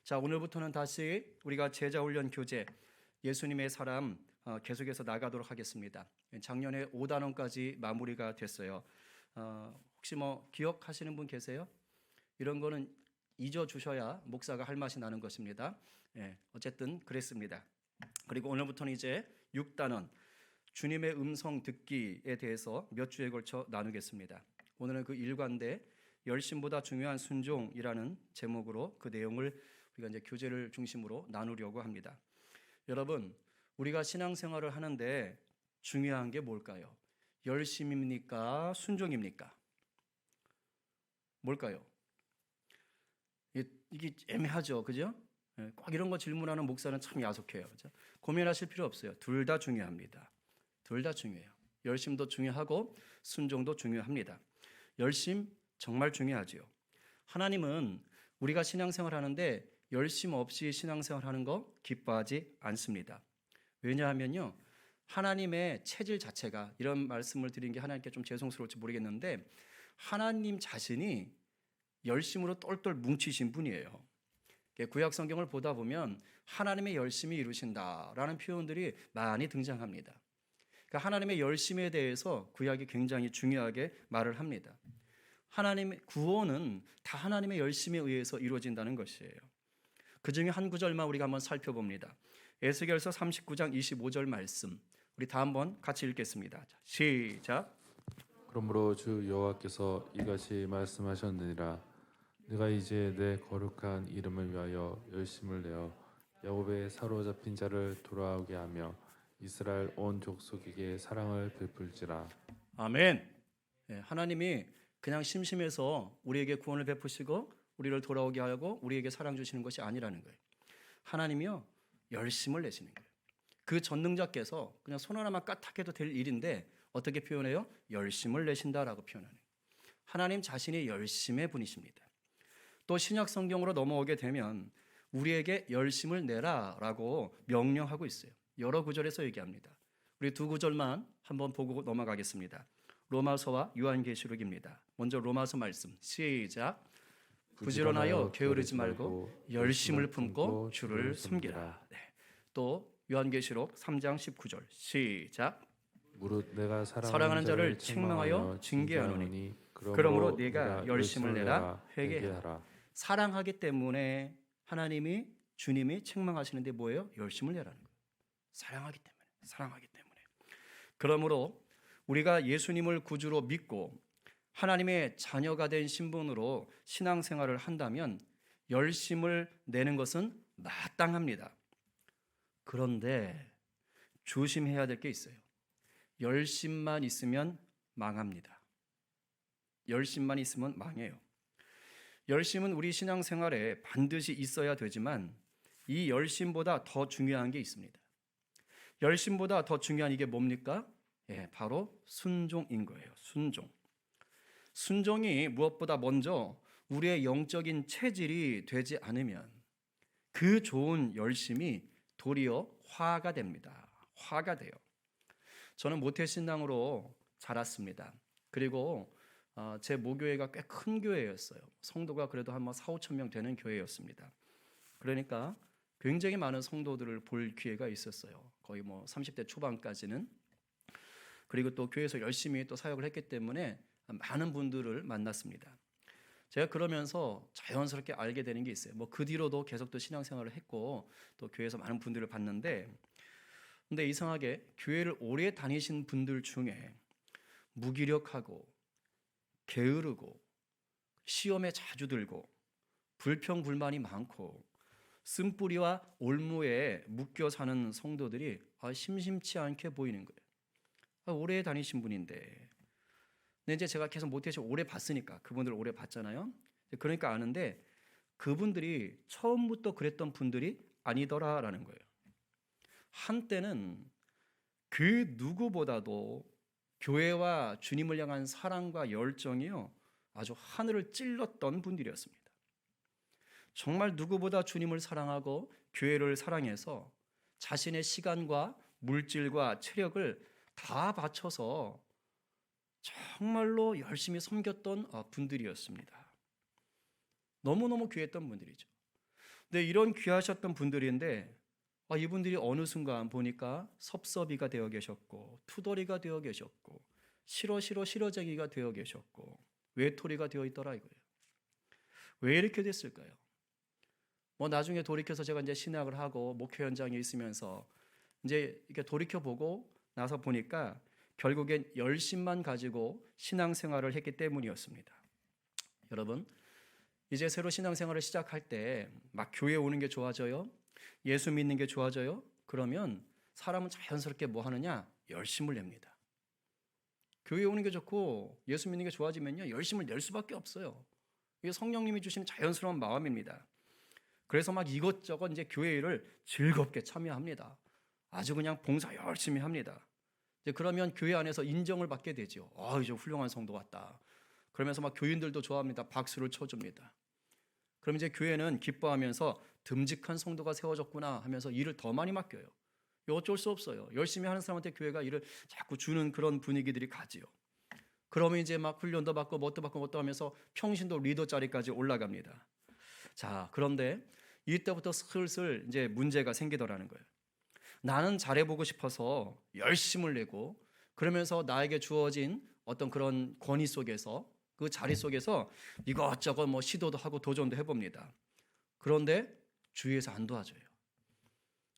자, 오늘부터는 다시 우리가 제자훈련 교재 예수님의 사람 계속해서 나가도록 하겠습니다. 작년에 5단원까지 마무리가 됐어요. 혹시 기억하시는 분 계세요? 이런 거는 잊어주셔야 목사가 할 맛이 나는 것입니다. 어쨌든 그랬습니다. 그리고 오늘부터는 이제 6단원 주님의 음성 듣기에 대해서 몇 주에 걸쳐 나누겠습니다. 오늘은 그 일관돼 열심보다 중요한 순종이라는 제목으로 그 내용을 우리가 이제 교재를 중심으로 나누려고 합니다. 여러분, 우리가 신앙생활을 하는데 중요한 게 뭘까요? 열심입니까? 순종입니까? 뭘까요? 이게 애매하죠, 그죠? 꼭 이런 거 질문하는 목사는 참 야속해요, 그죠? 고민하실 필요 없어요. 둘 다 중요합니다. 둘 다 중요해요. 열심도 중요하고 순종도 중요합니다. 열심 정말 중요하지요. 하나님은 우리가 신앙생활 하는데 열심 없이 신앙생활 하는 거 기뻐하지 않습니다. 왜냐하면요, 하나님의 체질 자체가, 이런 말씀을 드린 게 하나님께 좀 죄송스러울지 모르겠는데, 하나님 자신이 열심으로 똘똘 뭉치신 분이에요. 구약 성경을 보다 보면 하나님의 열심히 이루신다라는 표현들이 많이 등장합니다. 그러니까 하나님의 열심에 대해서 구약이 굉장히 중요하게 말을 합니다. 하나님의 구원은 다 하나님의 열심에 의해서 이루어진다는 것이에요. 그 중에 한 구절만 우리가 한번 살펴봅니다. 에스겔서 39장 25절 말씀, 우리 다 한번 같이 읽겠습니다. 시작. 그러므로 주 여호와께서 이같이 말씀하셨느니라. 내가 이제 내 거룩한 이름을 위하여 열심을 내어 야곱의 사로잡힌 자를 돌아오게 하며 이스라엘 온 족속에게 사랑을 베풀지라. 아멘. 하나님이 그냥 심심해서 우리에게 구원을 베푸시고 우리를 돌아오게 하고 우리에게 사랑 주시는 것이 아니라는 거예요. 하나님이요, 열심을 내시는 거예요. 그 전능자께서 그냥 손 하나만 까딱해도 될 일인데 어떻게 표현해요? 열심을 내신다라고 표현하는. 하나님 자신이 열심의 분이십니다. 또 신약 성경으로 넘어오게 되면 우리에게 열심을 내라라고 명령하고 있어요. 여러 구절에서 얘기합니다. 우리 두 구절만 한번 보고 넘어가겠습니다. 로마서와 요한계시록입니다. 먼저 로마서 말씀 시작. 부지런하여 게으르지 말고 열심을 품고 주를 섬기라. 네. 또 요한계시록 3장 19절 시작. 무릇 내가 사랑하는 자를 책망하여 징계하노니 그러므로 네가 열심을 내라 회개하라. 사랑하기 때문에 하나님이 주님이 책망하시는데 뭐예요? 열심을 내라는 거예요. 사랑하기 때문에. 그러므로 우리가 예수님을 구주로 믿고 하나님의 자녀가 된 신분으로 신앙생활을 한다면 열심을 내는 것은 마땅합니다. 그런데 조심해야 될 게 있어요. 열심만 있으면 망합니다. 열심만 있으면 망해요. 열심은 우리 신앙생활에 반드시 있어야 되지만 이 열심보다 더 중요한 게 있습니다. 열심보다 더 중요한 이게 뭡니까? 바로 순종인 거예요. 순종이 무엇보다 먼저 우리의 영적인 체질이 되지 않으면 그 좋은 열심이 도리어 화가 됩니다. 화가 돼요. 저는 모태신앙으로 자랐습니다. 그리고 제 모교회가 꽤 큰 교회였어요. 성도가 그래도 한 4, 5천 명 되는 교회였습니다. 그러니까 굉장히 많은 성도들을 볼 기회가 있었어요. 거의 30대 초반까지는. 그리고 또 교회에서 열심히 또 사역을 했기 때문에 많은 분들을 만났습니다. 제가 그러면서 자연스럽게 알게 되는 게 있어요. 그 뒤로도 계속 또 신앙생활을 했고 또 교회에서 많은 분들을 봤는데, 근데 이상하게 교회를 오래 다니신 분들 중에 무기력하고 게으르고 시험에 자주 들고 불평불만이 많고 쓴뿌리와 올무에 묶여 사는 성도들이 심심치 않게 보이는 거예요. 오래 다니신 분인데. 근데 이제 제가 계속 모태에서 오래 봤으니까, 그분들 오래 봤잖아요. 그러니까 아는데 그분들이 처음부터 그랬던 분들이 아니더라라는 거예요. 한때는 그 누구보다도 교회와 주님을 향한 사랑과 열정이요, 아주 하늘을 찔렀던 분들이었습니다. 정말 누구보다 주님을 사랑하고 교회를 사랑해서 자신의 시간과 물질과 체력을 다 바쳐서 정말로 열심히 섬겼던 분들이었습니다. 너무너무 귀했던 분들이죠. 근데 이런 귀하셨던 분들인데 이분들이 어느 순간 보니까 섭섭이가 되어 계셨고 투덜이가 되어 계셨고 싫어쟁이가 되어 계셨고 외톨이가 되어 있더라 이거예요. 왜 이렇게 됐을까요? 나중에 돌이켜서 제가 이제 신학을 하고 목회 현장에 있으면서 이제 이렇게 돌이켜 보고 나서 보니까 결국엔 열심만 가지고 신앙생활을 했기 때문이었습니다. 여러분, 이제 새로 신앙생활을 시작할 때 막 교회 오는 게 좋아져요? 예수 믿는 게 좋아져요? 그러면 사람은 자연스럽게 뭐 하느냐? 열심을 냅니다. 교회 오는 게 좋고 예수 믿는 게 좋아지면요, 열심을 낼 수밖에 없어요. 이게 성령님이 주신 자연스러운 마음입니다. 그래서 막 이것저것 이제 교회 일을 즐겁게 참여합니다. 아주 그냥 봉사 열심히 합니다. 이제 그러면 교회 안에서 인정을 받게 되죠. 이제 훌륭한 성도 왔다. 그러면서 막 교인들도 좋아합니다. 박수를 쳐줍니다. 그럼 이제 교회는 기뻐하면서 듬직한 성도가 세워졌구나 하면서 일을 더 많이 맡겨요. 어쩔 수 없어요. 열심히 하는 사람한테 교회가 일을 자꾸 주는 그런 분위기들이 가지요. 그러면 이제 막 훈련도 받고 뭣도 하면서 평신도 리더 자리까지 올라갑니다. 자, 그런데 이때부터 슬슬 이제 문제가 생기더라는 거예요. 나는 잘해보고 싶어서 열심을 내고 그러면서 나에게 주어진 어떤 그런 권위 속에서 그 자리 속에서 이것저것 뭐 시도도 하고 도전도 해봅니다. 그런데 주위에서 안 도와줘요.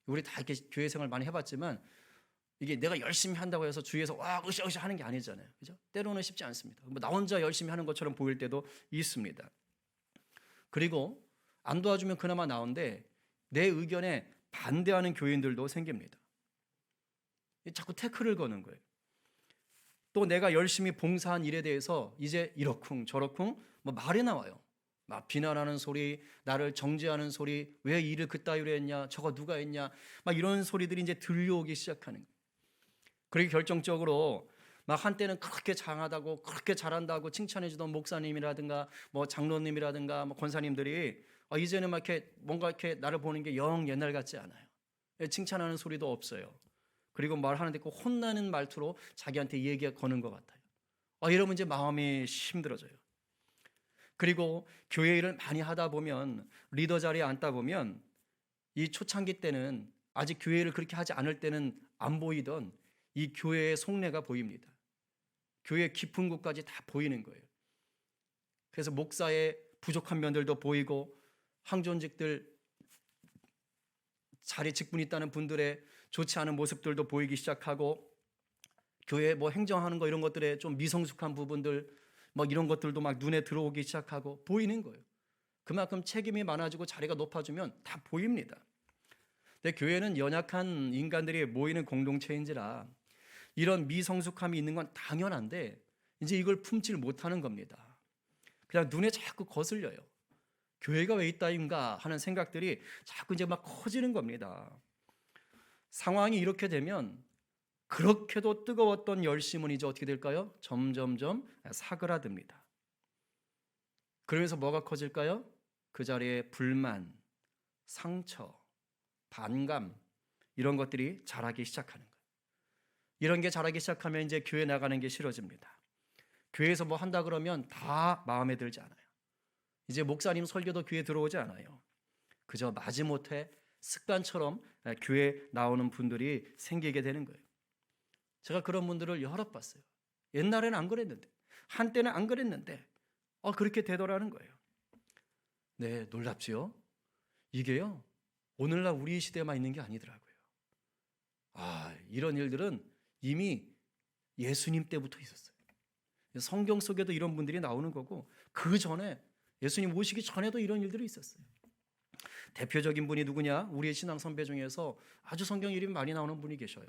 우리 다 이렇게 교회 생활 많이 해봤지만 이게 내가 열심히 한다고 해서 주위에서 와 으쌰으쌰 하는 게 아니잖아요. 그죠? 때로는 쉽지 않습니다. 나 혼자 열심히 하는 것처럼 보일 때도 있습니다. 그리고 안 도와주면 그나마 나은데 내 의견에 반대하는 교인들도 생깁니다. 자꾸 태클을 거는 거예요. 또 내가 열심히 봉사한 일에 대해서 이제 이러쿵 저러쿵 뭐 말이 나와요. 막 비난하는 소리, 나를 정죄하는 소리, 왜 일을 그따위로 했냐, 저거 누가 했냐, 막 이런 소리들이 이제 들려오기 시작하는 거예요. 그리고 결정적으로 막 한때는 그렇게 장하다고 그렇게 잘한다고 칭찬해주던 목사님이라든가 뭐 장로님이라든가 뭐 권사님들이 이제는 막 이렇게 뭔가 이렇게 나를 보는 게 영 옛날 같지 않아요. 칭찬하는 소리도 없어요. 그리고 말하는데 꼭 혼나는 말투로 자기한테 얘기가 거는 것 같아요. 이러면 이제 마음이 힘들어져요. 그리고 교회 일을 많이 하다 보면 리더 자리에 앉다 보면 이 초창기 때는 아직 교회 일을 그렇게 하지 않을 때는 안 보이던 이 교회의 속내가 보입니다. 교회 깊은 곳까지 다 보이는 거예요. 그래서 목사의 부족한 면들도 보이고 항존직들 자리 직분 있다는 분들의 좋지 않은 모습들도 보이기 시작하고 교회 뭐 행정하는 거 이런 것들에 좀 미성숙한 부분들 막 이런 것들도 막 눈에 들어오기 시작하고 보이는 거예요. 그만큼 책임이 많아지고 자리가 높아지면 다 보입니다. 근데 교회는 연약한 인간들이 모이는 공동체인지라 이런 미성숙함이 있는 건 당연한데 이제 이걸 품질 못하는 겁니다. 그냥 눈에 자꾸 거슬려요. 교회가 왜 있다인가 하는 생각들이 자꾸 이제 막 커지는 겁니다. 상황이 이렇게 되면 그렇게도 뜨거웠던 열심은 이제 어떻게 될까요? 점점점 사그라듭니다. 그러면서 뭐가 커질까요? 그 자리에 불만, 상처, 반감 이런 것들이 자라기 시작하는 거예요. 이런 게 자라기 시작하면 이제 교회 나가는 게 싫어집니다. 교회에서 뭐 한다 그러면 다 마음에 들지 않아요. 이제 목사님 설교도 귀에 들어오지 않아요. 그저 마지못해 습관처럼 교회 나오는 분들이 생기게 되는 거예요. 제가 그런 분들을 여러 봤어요. 옛날에는 안 그랬는데, 한때는 안 그랬는데 그렇게 되더라는 거예요. 네, 놀랍지요? 이게요, 오늘날 우리 시대에만 있는 게 아니더라고요. 이런 일들은 이미 예수님 때부터 있었어요. 성경 속에도 이런 분들이 나오는 거고 그 전에 예수님 오시기 전에도 이런 일들이 있었어요. 대표적인 분이 누구냐? 우리의 신앙 선배 중에서 아주 성경 이름이 많이 나오는 분이 계셔요.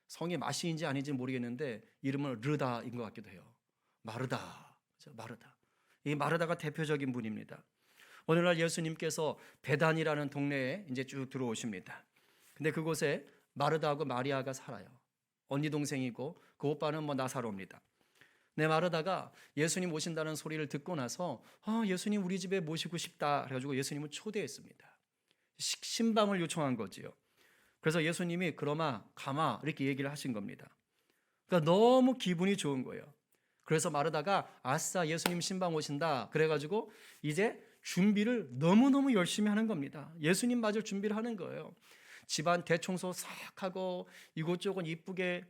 성이 마시인지 아닌지 모르겠는데 이름은 르다인 것 같기도 해요. 마르다. 마르다. 이 마르다가 대표적인 분입니다. 어느 날 예수님께서 베단이라는 동네에 이제 쭉 들어오십니다. 근데 그곳에 마르다하고 마리아가 살아요. 언니 동생이고 그 오빠는 뭐 나사로입니다. 네, 마르다가 예수님 오신다는 소리를 듣고 나서 예수님 우리 집에 모시고 싶다 그래가지고 예수님을 초대했습니다. 식신방을 요청한 거지요. 그래서 예수님이 그러마 가마 이렇게 얘기를 하신 겁니다. 그러니까 너무 기분이 좋은 거예요. 그래서 마르다가 아싸 예수님 신방 오신다 그래가지고 이제 준비를 너무너무 열심히 하는 겁니다. 예수님 맞을 준비를 하는 거예요. 집안 대청소 싹 하고 이곳저곳 이쁘게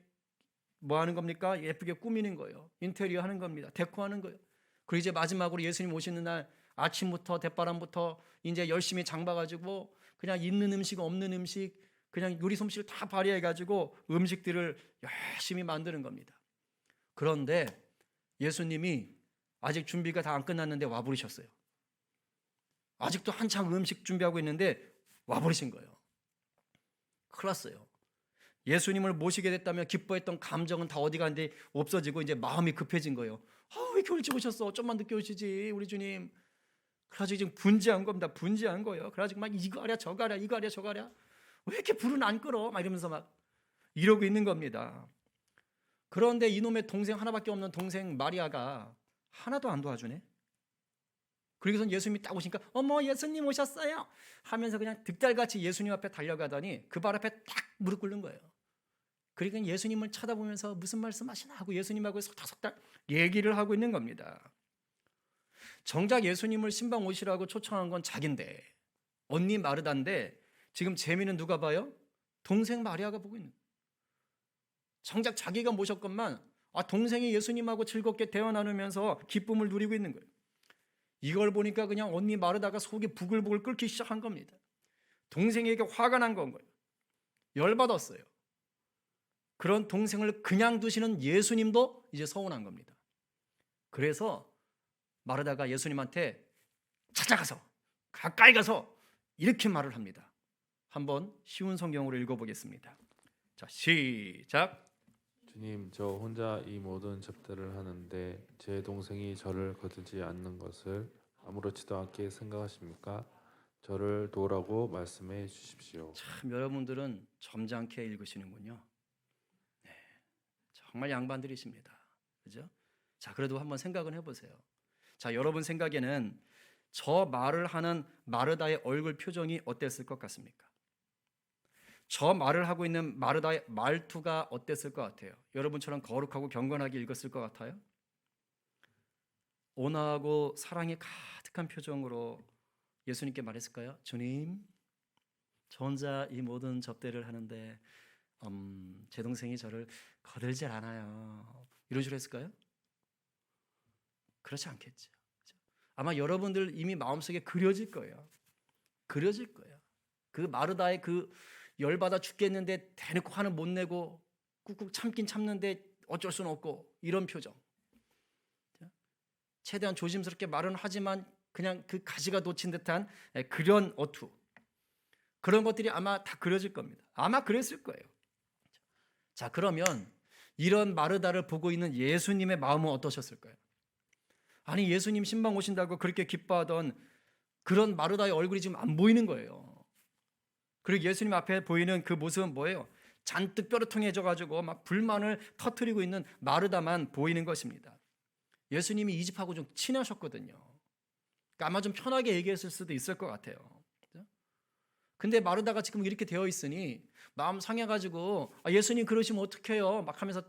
뭐 하는 겁니까? 예쁘게 꾸미는 거예요. 인테리어 하는 겁니다. 데코하는 거예요. 그리고 이제 마지막으로 예수님 오시는 날 아침부터 대바람부터 이제 열심히 장봐가지고 그냥 있는 음식 없는 음식 그냥 요리 솜씨를 다 발휘해가지고 음식들을 열심히 만드는 겁니다. 그런데 예수님이 아직 준비가 다 안 끝났는데 와버리셨어요. 아직도 한창 음식 준비하고 있는데 와버리신 거예요. 큰일 났어요. 예수님을 모시게 됐다면 기뻐했던 감정은 다 어디 갔는데 없어지고 이제 마음이 급해진 거예요. 왜 이렇게 일찍 오셨어? 좀만 늦게 오시지 우리 주님. 그래가지고 지금 분지한 겁니다. 분지한 거예요. 그래가지고 막 이거 하랴 저거 하랴 이거 하랴 저거 하랴 왜 이렇게 불은 안 끌어? 막 이러면서 막 이러고 있는 겁니다. 그런데 이놈의 동생 하나밖에 없는 동생 마리아가 하나도 안 도와주네. 그러고선 예수님이 딱 오시니까 어머 예수님 오셨어요 하면서 그냥 득달같이 예수님 앞에 달려가더니 그 발 앞에 딱 무릎 꿇는 거예요. 그러니까 예수님을 쳐다보면서 무슨 말씀하시나 하고 예수님하고 속닥속닥 얘기를 하고 있는 겁니다. 정작 예수님을 신방 오시라고 초청한 건 자긴데 언니 마르다인데 지금 재미는 누가 봐요? 동생 마리아가 보고 있는 거예요. 정작 자기가 모셨건만 동생이 예수님하고 즐겁게 대화 나누면서 기쁨을 누리고 있는 거예요. 이걸 보니까 그냥 언니 마르다가 속이 부글부글 끓기 시작한 겁니다. 동생에게 화가 난 건 거예요. 열받았어요. 그런 동생을 그냥 두시는 예수님도 이제 서운한 겁니다. 그래서 마르다가 예수님한테 찾아가서 가까이 가서 이렇게 말을 합니다. 한번 쉬운 성경으로 읽어보겠습니다. 자, 시작. 주님, 저 혼자 이 모든 접대를 하는데 제 동생이 저를 거들지 않는 것을 아무렇지도 않게 생각하십니까? 저를 도우라고 말씀해 주십시오. 참 여러분들은 점잖게 읽으시는군요. 네, 정말 양반들이십니다. 그죠? 자, 그래도 한번 생각은 해보세요. 자, 여러분 생각에는 저 말을 하는 마르다의 얼굴 표정이 어땠을 것 같습니까? 저 말을 하고 있는 마르다의 말투가 어땠을 것 같아요? 여러분처럼 거룩하고 경건하게 읽었을 것 같아요? 온화하고 사랑이 가득한 표정으로 예수님께 말했을까요? 주님, 저 혼자 이 모든 접대를 하는데 제 동생이 저를 거들지 않아요. 이런 식으로 했을까요? 그렇지 않겠죠. 아마 여러분들 이미 마음속에 그려질 거예요. 그려질 거예요. 그 마르다의 그 열받아 죽겠는데 대놓고 화는 못 내고 꾹꾹 참긴 참는데 어쩔 수는 없고 이런 표정. 최대한 조심스럽게 말은 하지만 그냥 그 가지가 놓친 듯한 그런 어투. 그런 것들이 아마 다 그려질 겁니다. 아마 그랬을 거예요. 자, 그러면 이런 마르다를 보고 있는 예수님의 마음은 어떠셨을까요? 아니, 예수님 신방 오신다고 그렇게 기뻐하던 그런 마르다의 얼굴이 지금 안 보이는 거예요. 그리고 예수님 앞에 보이는 그 모습은 뭐예요? 잔뜩 뾰루통해져 가지고 막 불만을 터뜨리고 있는 마르다만 보이는 것입니다. 예수님이 이 집하고 좀 친하셨거든요. 그러니까 아마 좀 편하게 얘기했을 수도 있을 것 같아요. 근데 마르다가 지금 이렇게 되어 있으니 마음 상해가지고 예수님 그러시면 어떡해요? 막 하면서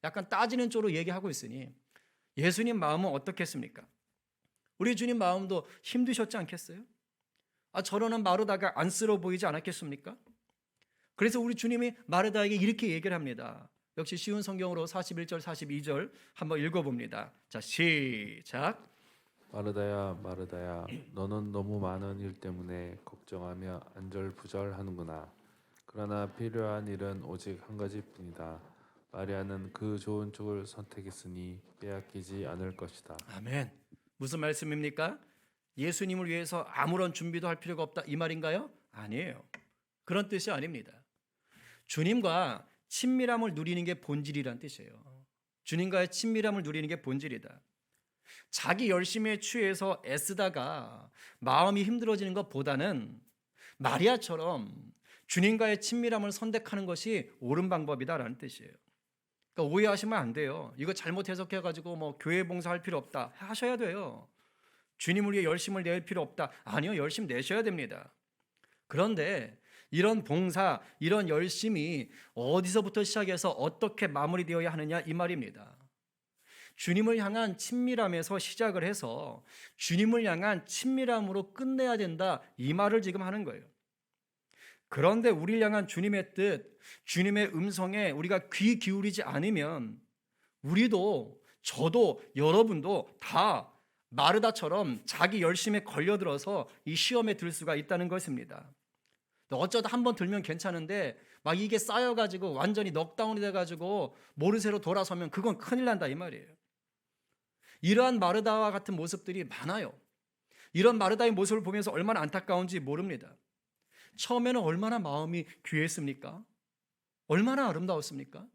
약간 따지는 쪽으로 얘기하고 있으니 예수님 마음은 어떻겠습니까? 우리 주님 마음도 힘드셨지 않겠어요? 저러는 마르다가 안쓰러워 보이지 않았겠습니까? 그래서 우리 주님이 마르다에게 이렇게 얘기를 합니다. 역시 쉬운 성경으로 41절 42절 한번 읽어봅니다. 자, 시작. 마르다야, 마르다야, 너는 너무 많은 일 때문에 걱정하며 안절부절하는구나. 그러나 필요한 일은 오직 한 가지뿐이다. 마리아는 그 좋은 쪽을 선택했으니 빼앗기지 않을 것이다. 아멘. 무슨 말씀입니까? 예수님을 위해서 아무런 준비도 할 필요가 없다 이 말인가요? 아니에요. 그런 뜻이 아닙니다. 주님과 친밀함을 누리는 게 본질이란 뜻이에요. 주님과의 친밀함을 누리는 게 본질이다. 자기 열심에 취해서 애쓰다가 마음이 힘들어지는 것보다는 마리아처럼 주님과의 친밀함을 선택하는 것이 옳은 방법이다라는 뜻이에요. 그러니까 오해하시면 안 돼요. 이거 잘못 해석해가지고 뭐 교회 봉사할 필요 없다 하셔야 돼요. 주님을 위해 열심을 낼 필요 없다. 아니요, 열심 내셔야 됩니다. 그런데 이런 봉사, 이런 열심이 어디서부터 시작해서 어떻게 마무리되어야 하느냐 이 말입니다. 주님을 향한 친밀함에서 시작을 해서 주님을 향한 친밀함으로 끝내야 된다, 이 말을 지금 하는 거예요. 그런데 우리를 향한 주님의 뜻, 주님의 음성에 우리가 귀 기울이지 않으면 우리도, 저도, 여러분도 다 마르다처럼 자기 열심에 걸려들어서 이 시험에 들 수가 있다는 것입니다. 어쩌다 한번 들면 괜찮은데 막 이게 쌓여가지고 완전히 넉다운이 돼가지고 모르쇠로 돌아서면 그건 큰일 난다, 이 말이에요. 이러한 마르다와 같은 모습들이 많아요. 이런 마르다의 모습을 보면서 얼마나 안타까운지 모릅니다. 처음에는 얼마나 마음이 귀했습니까? 얼마나 아름다웠습니까?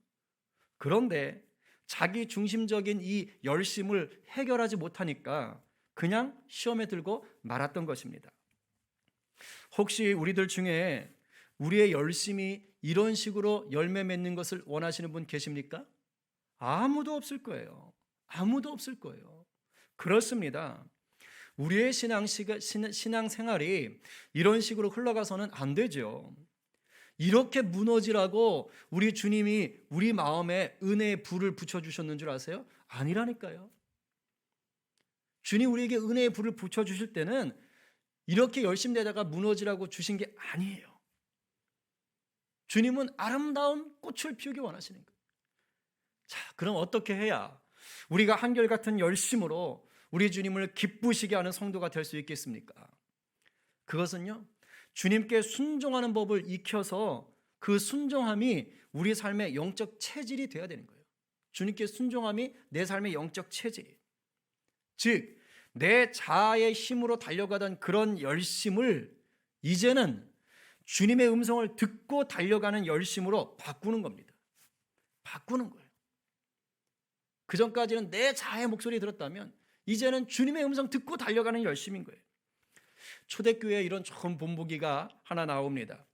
그런데 자기 중심적인 이 열심을 해결하지 못하니까 그냥 시험에 들고 말았던 것입니다. 혹시 우리들 중에 우리의 열심이 이런 식으로 열매 맺는 것을 원하시는 분 계십니까? 아무도 없을 거예요. 아무도 없을 거예요. 그렇습니다. 우리의 신앙생활이 이런 식으로 흘러가서는 안 되죠. 이렇게 무너지라고 우리 주님이 우리 마음에 은혜의 불을 붙여주셨는 줄 아세요? 아니라니까요. 주님 우리에게 은혜의 불을 붙여주실 때는 이렇게 열심히 되다가 무너지라고 주신 게 아니에요. 주님은 아름다운 꽃을 피우기 원하시는 거예요. 자, 그럼 어떻게 해야 우리가 한결같은 열심으로 우리 주님을 기쁘시게 하는 성도가 될 수 있겠습니까? 그것은요, 주님께 순종하는 법을 익혀서 그 순종함이 우리 삶의 영적 체질이 되어야 되는 거예요. 주님께 순종함이 내 삶의 영적 체질, 즉 내 자아의 힘으로 달려가던 그런 열심을 이제는 주님의 음성을 듣고 달려가는 열심으로 바꾸는 겁니다. 바꾸는 거예요. 그전까지는 내 자아의 목소리 들었다면 이제는 주님의 음성 듣고 달려가는 열심인 거예요. 초대교회에 이런 좋은 본보기가 하나 나옵니다.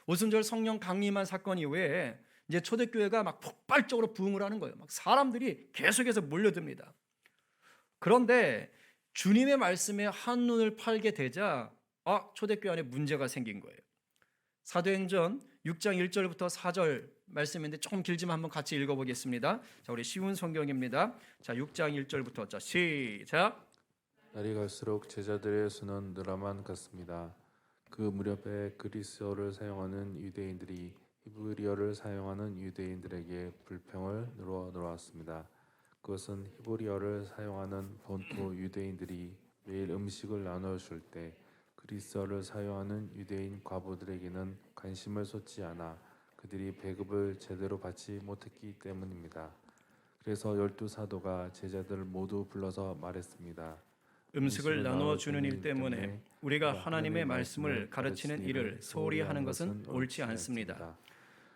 오순절 성령 강림한 사건 이후에 이제 초대교회가 막 폭발적으로 부흥을 하는 거예요. 막 사람들이 계속해서 몰려듭니다. 그런데 주님의 말씀에 한눈을 팔게 되자 초대교회 안에 문제가 생긴 거예요. 사도행전 6장 1절부터 4절 말씀인데 조금 길지만 한번 같이 읽어보겠습니다. 자, 우리 쉬운 성경입니다. 자, 6장 1절부터 자, 시작. 날이 갈수록 제자들의 수는 늘어만 갔습니다. 그 무렵에 그리스어를 사용하는 유대인들이 히브리어를 사용하는 유대인들에게 불평을 늘어놓았습니다. 그것은 히브리어를 사용하는 본토 유대인들이 매일 음식을 나눠줄 때 그리스어를 사용하는 유대인 과부들에게는 관심을 쏟지 않아 그들이 배급을 제대로 받지 못했기 때문입니다. 그래서 12사도가 제자들을 모두 불러서 말했습니다. 음식을 나눠주는 일 때문에 우리가 하나님의 말씀을 가르치는 일을 소홀히 하는 것은 옳지 않습니다.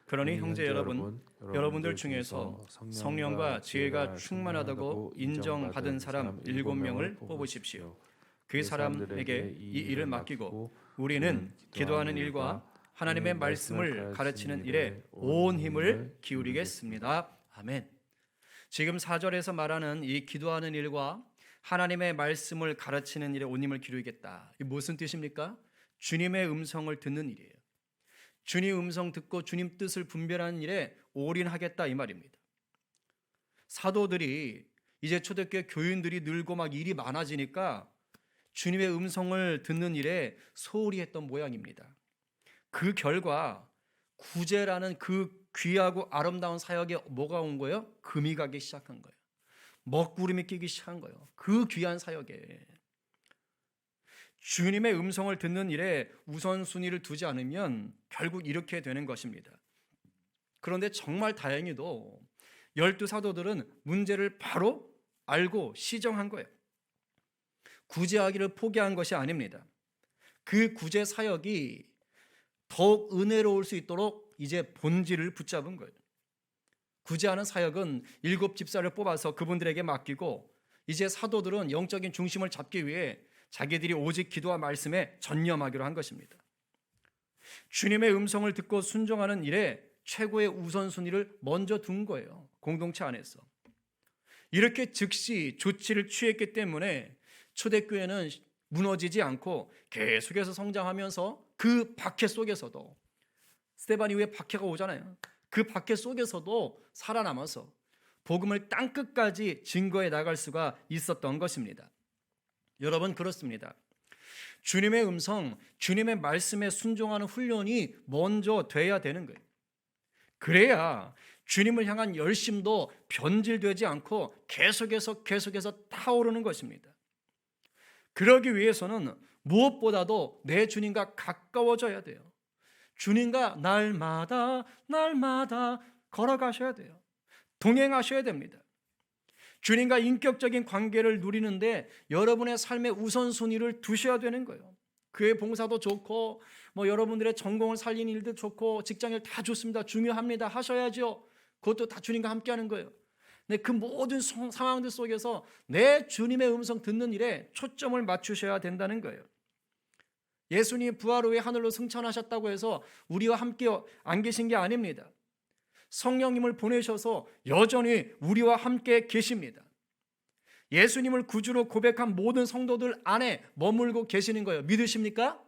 그러니 형제 여러분, 여러분들 중에서 성령과 지혜가 충만하다고 인정받은 사람 7명을 뽑으십시오. 그 사람에게 이 일을 맡기고 우리는 기도하는 일과 하나님의 말씀을 가르치는 일에 온 힘을 기울이겠습니다. 아멘. 지금 4절에서 말하는 이 기도하는 일과 하나님의 말씀을 가르치는 일에 온 힘을 기울이겠다. 이게 무슨 뜻입니까? 주님의 음성을 듣는 일이에요. 주님 음성 듣고 주님 뜻을 분별하는 일에 올인하겠다, 이 말입니다. 사도들이 이제 초대교회 교인들이 늘고 막 일이 많아지니까 주님의 음성을 듣는 일에 소홀히 했던 모양입니다. 그 결과 구제라는 그 귀하고 아름다운 사역에 뭐가 온 거예요? 금이 가기 시작한 거예요. 먹구름이 끼기 시작한 거예요. 그 귀한 사역에 주님의 음성을 듣는 일에 우선순위를 두지 않으면 결국 이렇게 되는 것입니다. 그런데 정말 다행히도 12사도들은 문제를 바로 알고 시정한 거예요. 구제하기를 포기한 것이 아닙니다. 그 구제 사역이 더욱 은혜로울 수 있도록 이제 본질을 붙잡은 거예요. 구제하는 사역은 7 집사를 뽑아서 그분들에게 맡기고 이제 사도들은 영적인 중심을 잡기 위해 자기들이 오직 기도와 말씀에 전념하기로 한 것입니다. 주님의 음성을 듣고 순종하는 일에 최고의 우선순위를 먼저 둔 거예요. 공동체 안에서. 이렇게 즉시 조치를 취했기 때문에 초대교회는 무너지지 않고 계속해서 성장하면서 그 박해 속에서도 스데반 이후에 박해가 오잖아요. 그 박해 속에서도 살아남아서 복음을 땅끝까지 증거해 나갈 수가 있었던 것입니다. 여러분, 그렇습니다. 주님의 음성, 주님의 말씀에 순종하는 훈련이 먼저 돼야 되는 거예요. 그래야 주님을 향한 열심도 변질되지 않고 계속해서 타오르는 것입니다. 그러기 위해서는 무엇보다도 내 주님과 가까워져야 돼요. 주님과 날마다 걸어가셔야 돼요. 동행하셔야 됩니다. 주님과 인격적인 관계를 누리는데 여러분의 삶의 우선순위를 두셔야 되는 거예요. 교회 봉사도 좋고 여러분들의 전공을 살리는 일도 좋고 직장일 다 좋습니다. 중요합니다. 하셔야죠. 그것도 다 주님과 함께하는 거예요. 근데 그 모든 상황들 속에서 내 주님의 음성 듣는 일에 초점을 맞추셔야 된다는 거예요. 예수님이 부활 후에 하늘로 승천하셨다고 해서 우리와 함께 안 계신 게 아닙니다. 성령님을 보내셔서 여전히 우리와 함께 계십니다. 예수님을 구주로 고백한 모든 성도들 안에 머물고 계시는 거예요. 믿으십니까?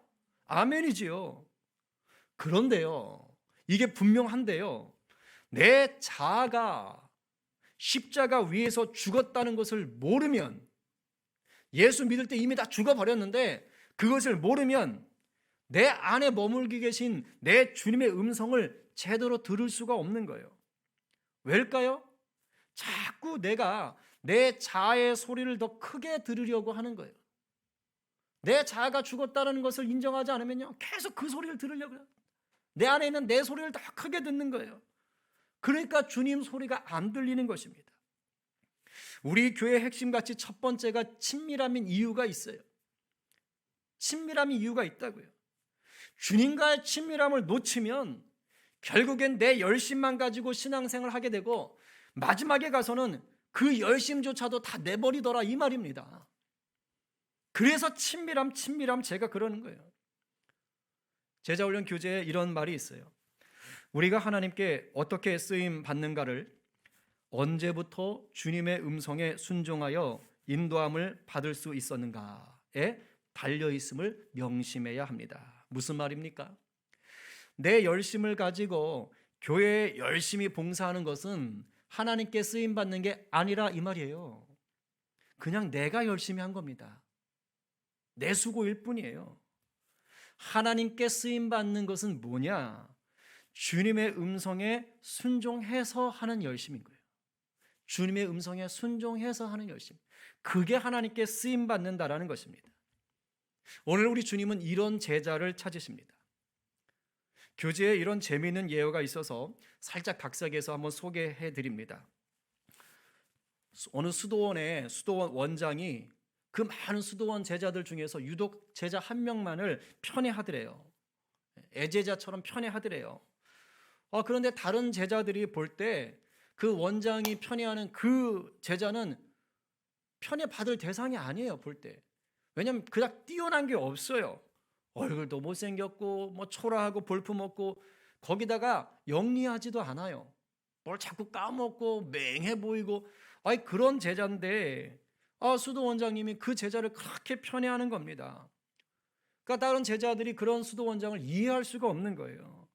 아멘이지요. 그런데요, 이게 분명한데요, 내 자아가 십자가 위에서 죽었다는 것을 모르면, 예수 믿을 때 이미 다 죽어버렸는데 그것을 모르면 내 안에 머물게 계신 내 주님의 음성을 제대로 들을 수가 없는 거예요. 왜일까요? 자꾸 내가 내 자아의 소리를 더 크게 들으려고 하는 거예요. 내 자아가 죽었다는 것을 인정하지 않으면요, 계속 그 소리를 들으려고 해요. 내 안에 있는 내 소리를 더 크게 듣는 거예요. 그러니까 주님 소리가 안 들리는 것입니다. 우리 교회 핵심가치 첫 번째가 친밀함인 이유가 있어요. 친밀함이 이유가 있다고요. 주님과의 친밀함을 놓치면 결국엔 내 열심만 가지고 신앙생활을 하게 되고 마지막에 가서는 그 열심조차도 다 내버리더라, 이 말입니다. 그래서 친밀함 제가 그러는 거예요. 제자훈련 교재에 이런 말이 있어요. 우리가 하나님께 어떻게 쓰임 받는가를 언제부터 주님의 음성에 순종하여 인도함을 받을 수 있었는가에 달려있음을 명심해야 합니다. 무슨 말입니까? 내 열심을 가지고 교회에 열심히 봉사하는 것은 하나님께 쓰임 받는 게 아니라 이 말이에요. 그냥 내가 열심히 한 겁니다. 내 수고일 뿐이에요. 하나님께 쓰임 받는 것은 뭐냐? 주님의 음성에 순종해서 하는 열심인 거예요. 주님의 음성에 순종해서 하는 열심. 그게 하나님께 쓰임 받는다라는 것입니다. 오늘 우리 주님은 이런 제자를 찾으십니다. 교재에 이런 재미있는 예화가 있어서 살짝 각색해서 한번 소개해 드립니다. 어느 수도원의 수도원 원장이 그 많은 수도원 제자들 중에서 유독 제자 한 명만을 편애하더래요. 애제자처럼 편애하더래요. 그런데 다른 제자들이 볼 때 그 원장이 편애하는 그 제자는 편애받을 대상이 아니에요, 볼 때. 왜냐하면 그닥 뛰어난 게 없어요. 얼굴도 못생겼고 초라하고 볼품없고 거기다가 영리하지도 않아요. 뭘 자꾸 까먹고 맹해 보이고 그런 제자인데 수도 원장님이 그 제자를 그렇게 편애하는 겁니다. 그러니까 다른 제자들이 그런 수도 원장을 이해할 수가 없는 거예요.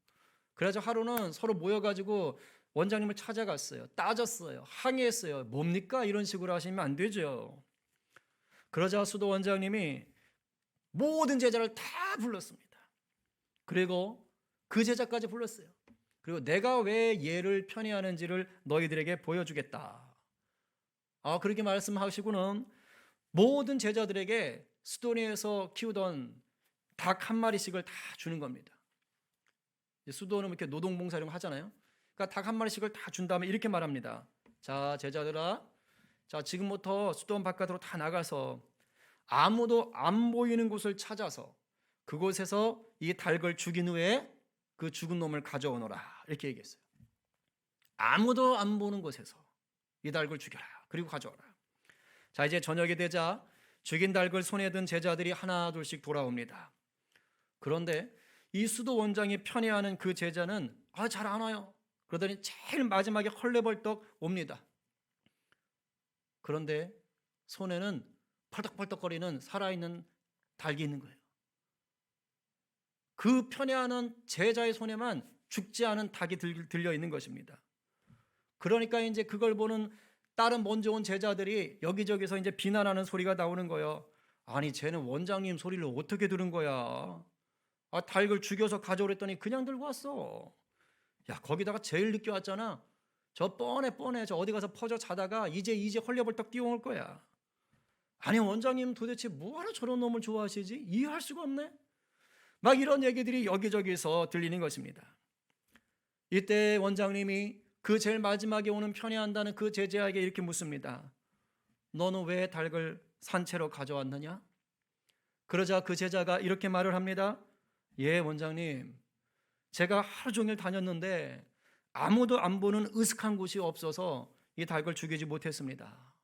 그래서 하루는 서로 모여가지고 원장님을 찾아갔어요. 따졌어요. 항의했어요. 뭡니까? 이런 식으로 하시면 안 되죠. 그러자 수도 원장님이 모든 제자를 다 불렀습니다. 그리고 그 제자까지 불렀어요. 그리고 내가 왜 얘를 편애하는지를 너희들에게 보여주겠다. 그렇게 말씀하시고는 모든 제자들에게 수도원에서 키우던 닭 한 마리씩을 다 주는 겁니다. 수도원은 이렇게 노동봉사 이런 거 하잖아요. 그러니까 닭 한 마리씩을 다 준 다음에 이렇게 말합니다. 자, 제자들아, 자, 지금부터 수도원 바깥으로 다 나가서 아무도 안 보이는 곳을 찾아서 그곳에서 이 닭을 죽인 후에 그 죽은 놈을 가져오너라, 이렇게 얘기했어요. 아무도 안 보는 곳에서 이 닭을 죽여라, 그리고 가져오라. 자, 이제 저녁이 되자 죽인 닭을 손에 든 제자들이 하나 둘씩 돌아옵니다. 그런데 이 수도 원장이 편애하는 그 제자는 잘 안 와요. 그러더니 제일 마지막에 헐레벌떡 옵니다. 그런데 손에는 펄떡펄떡거리는 살아있는 닭이 있는 거예요. 그 편애하는 제자의 손에만 죽지 않은 닭이 들려 있는 것입니다. 그러니까 이제 그걸 보는 다른 먼저 온 제자들이 여기저기서 이제 비난하는 소리가 나오는 거예요. 아니 쟤는 원장님 소리를 어떻게 들은 거야? 닭을 죽여서 가져오랬더니 그냥 들고 왔어. 야 거기다가 제일 늦게 왔잖아. 저 뻔해 저 어디 가서 퍼져 자다가 이제 헐레벌떡 뛰어올 거야. 아니 원장님 도대체 뭐하러 저런 놈을 좋아하시지? 이해할 수가 없네. 막 이런 얘기들이 여기저기서 들리는 것입니다. 이때 원장님이 그 제일 마지막에 오는 편애한다는 그 제자에게 이렇게 묻습니다. 너는 왜 닭을 산채로 가져왔느냐? 그러자 그 제자가 이렇게 말을 합니다. 예 원장님, 제가 하루 종일 다녔는데 아무도 안 보는 으슥한 곳이 없어서 이 닭을 죽이지 못했습니다.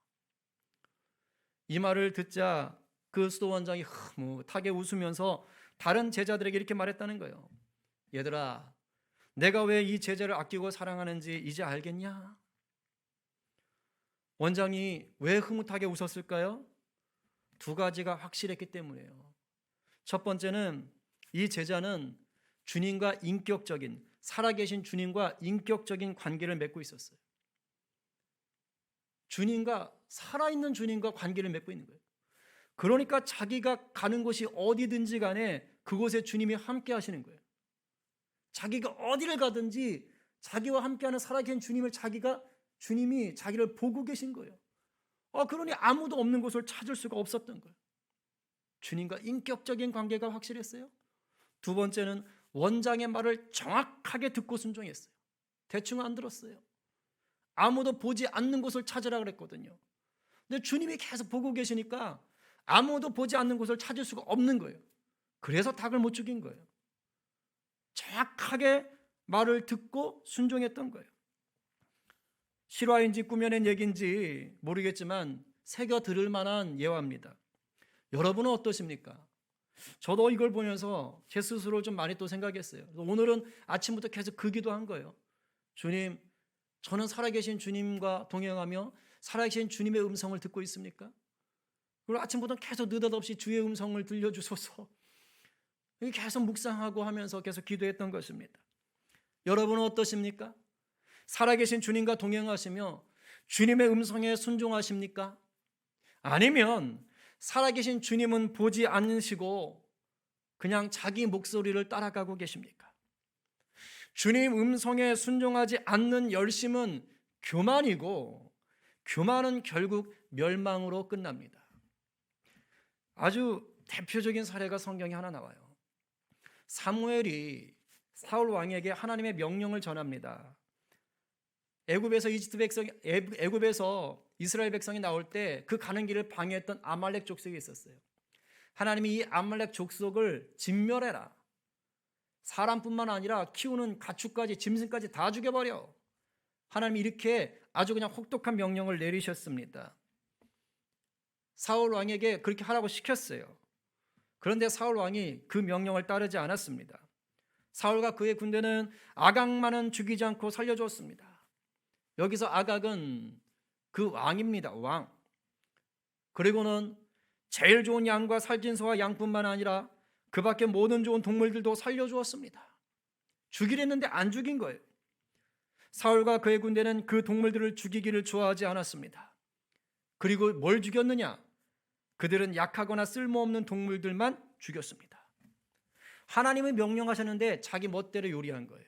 이 말을 듣자 그 수도 원장이 흐뭇하게 웃으면서 다른 제자들에게 이렇게 말했다는 거예요. 얘들아, 내가 왜 이 제자를 아끼고 사랑하는지 이제 알겠냐? 원장이 왜 흐뭇하게 웃었을까요? 두 가지가 확실했기 때문이에요. 첫 번째는 이 제자는 주님과 인격적인, 살아계신 주님과 인격적인 관계를 맺고 있었어요. 주님과, 살아있는 주님과 관계를 맺고 있는 거예요. 그러니까 자기가 가는 곳이 어디든지 간에 그곳에 주님이 함께 하시는 거예요. 자기가 어디를 가든지 자기와 함께하는 살아계신 주님이 자기를 보고 계신 거예요. 그러니 아무도 없는 곳을 찾을 수가 없었던 거예요. 주님과 인격적인 관계가 확실했어요. 두 번째는 원장의 말을 정확하게 듣고 순종했어요. 대충 안 들었어요. 아무도 보지 않는 곳을 찾으라 그랬거든요. 근데 주님이 계속 보고 계시니까 아무도 보지 않는 곳을 찾을 수가 없는 거예요. 그래서 닭을 못 죽인 거예요. 정확하게 말을 듣고 순종했던 거예요. 실화인지 꾸며낸 얘기인지 모르겠지만 새겨 들을 만한 예화입니다. 여러분은 어떠십니까? 저도 이걸 보면서 제 스스로 좀 많이 또 생각했어요. 오늘은 아침부터 계속 그 기도한 거예요. 주님, 저는 살아계신 주님과 동행하며 살아계신 주님의 음성을 듣고 있습니까? 그리고 아침부터 계속 느닷없이 주의 음성을 들려주소서. 계속 묵상하고 하면서 계속 기도했던 것입니다. 여러분은 어떠십니까? 살아계신 주님과 동행하시며 주님의 음성에 순종하십니까? 아니면 살아계신 주님은 보지 않으시고 그냥 자기 목소리를 따라가고 계십니까? 주님 음성에 순종하지 않는 열심은 교만이고 교만은 결국 멸망으로 끝납니다. 아주 대표적인 사례가 성경에 하나 나와요. 사무엘이 사울 왕에게 하나님의 명령을 전합니다. 애굽에서 이스라엘 백성이 나올 때 그 가는 길을 방해했던 아말렉 족속이 있었어요. 하나님이 이 아말렉 족속을 진멸해라. 사람뿐만 아니라 키우는 가축까지 짐승까지 다 죽여버려. 하나님이 이렇게 아주 그냥 혹독한 명령을 내리셨습니다. 사울 왕에게 그렇게 하라고 시켰어요. 그런데 사울 왕이 그 명령을 따르지 않았습니다. 사울과 그의 군대는 아각만은 죽이지 않고 살려주었습니다. 여기서 아각은 그 왕입니다. 왕. 그리고는 제일 좋은 양과 살찐 소와 양뿐만 아니라 그 밖에 모든 좋은 동물들도 살려주었습니다. 죽이려 했는데 안 죽인 거예요. 사울과 그의 군대는 그 동물들을 죽이기를 좋아하지 않았습니다. 그리고 뭘 죽였느냐? 그들은 약하거나 쓸모없는 동물들만 죽였습니다. 하나님이 명령하셨는데 자기 멋대로 요리한 거예요.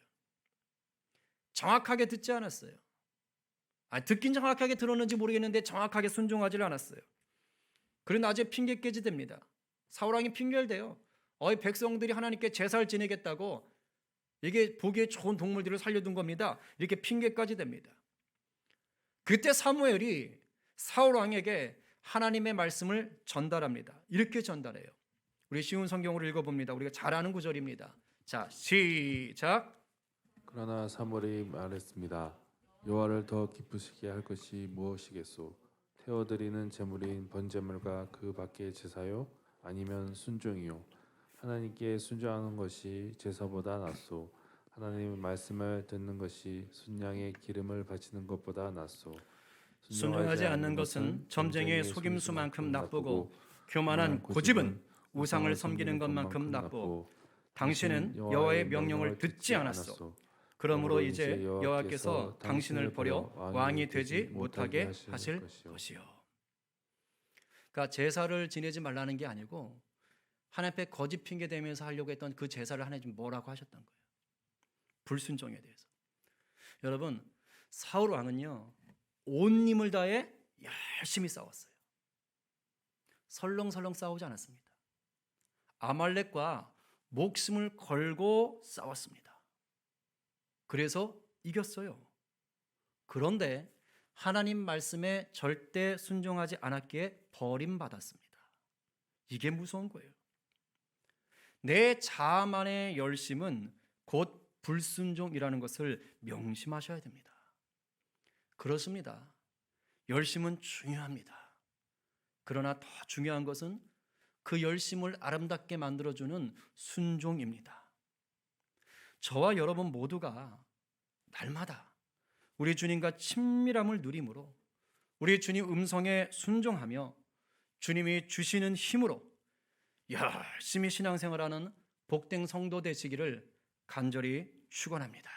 정확하게 듣지 않았어요. 듣긴 정확하게 들었는지 모르겠는데 정확하게 순종하지 않았어요. 그리고 나중에 핑계까지 됩니다. 사울왕이 핑계를 대요. 백성들이 하나님께 제사를 지내겠다고 이게 보기에 좋은 동물들을 살려둔 겁니다. 이렇게 핑계까지 됩니다. 그때 사무엘이 사울왕에게 하나님의 말씀을 전달합니다. 이렇게 전달해요. 우리 쉬운 성경으로 읽어봅니다. 우리가 잘 아는 구절입니다. 자, 시작. 그러나 사무엘이 말했습니다. 여호와를 더 기쁘시게 할 것이 무엇이겠소? 태워드리는 제물인 번제물과 그 밖의 제사요? 아니면 순종이요? 하나님께 순종하는 것이 제사보다 낫소. 하나님의 말씀을 듣는 것이 순양의 기름을 바치는 것보다 낫소. 순종하지 않는 것은 점쟁이의 속임수만큼 나쁘고 교만한 고집은 우상을 섬기는 것만큼 나쁘고 당신은 여호와의 명령을 듣지 않았소. 그러므로 이제 여호와께서 당신을 버려 왕이 되지 못하게 하실 것이요. 그러니까 제사를 지내지 말라는 게 아니고 하나님 앞에 거짓 핑계 대면서 하려고 했던 그 제사를 하나님 뭐라고 하셨던 거예요. 불순종에 대해서. 여러분, 사울 왕은요, 온 힘을 다해 열심히 싸웠어요. 설렁설렁 싸우지 않았습니다. 아말렉과 목숨을 걸고 싸웠습니다. 그래서 이겼어요. 그런데 하나님 말씀에 절대 순종하지 않았기에 버림받았습니다. 이게 무서운 거예요. 내 자아만의 열심은 곧 불순종이라는 것을 명심하셔야 됩니다. 그렇습니다. 열심은 중요합니다. 그러나 더 중요한 것은 그 열심을 아름답게 만들어주는 순종입니다. 저와 여러분 모두가 날마다 우리 주님과 친밀함을 누림으로 우리 주님 음성에 순종하며 주님이 주시는 힘으로 열심히 신앙생활하는 복된 성도 되시기를 간절히 축원합니다.